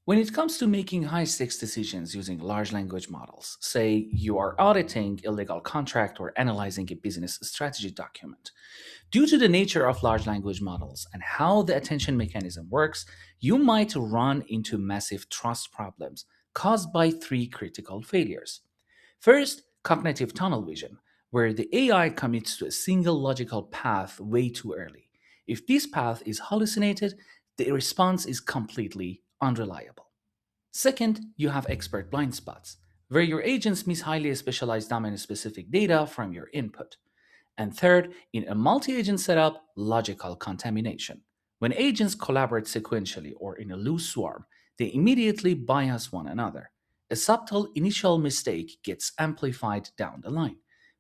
When it comes to making high-stakes decisions using large language models, say you are auditing a legal contract or analyzing a business strategy document, due to the nature of large language models and how the attention mechanism works, you might run into massive trust problems caused by three critical failures. First, cognitive tunnel vision, where the AI commits to a single logical path way too early. If this path is hallucinated, the response is completely unreliable. Second, you have expert blind spots, where your agents miss highly specialized domain specific data from your input. And third, in a multi agent setup, logical contamination. When agents collaborate sequentially or in a loose swarm, they immediately bias one another. A subtle initial mistake gets amplified down the line,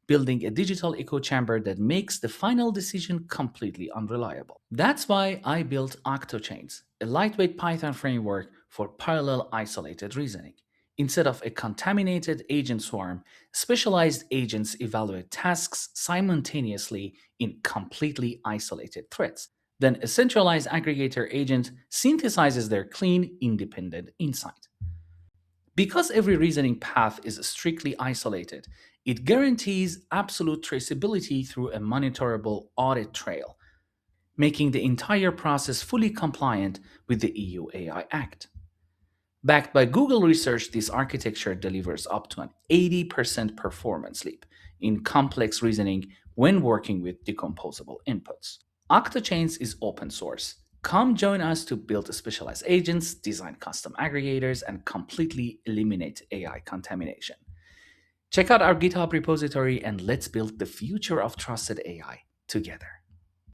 building a digital echo chamber that makes the final decision completely unreliable. That's why I built Octochains, a lightweight Python framework for parallel isolated reasoning. Instead of a contaminated agent swarm, specialized agents evaluate tasks simultaneously in completely isolated threads. Then a centralized aggregator agent synthesizes their clean, independent insight. Because every reasoning path is strictly isolated, it guarantees absolute traceability through a monitorable audit trail, making the entire process fully compliant with the EU AI Act. Backed by Google research, this architecture delivers up to an 80% performance leap in complex reasoning when working with decomposable inputs. Octochains is open source. Come join us to build specialized agents, design custom aggregators, and completely eliminate AI contamination. Check out our GitHub repository and let's build the future of trusted AI together.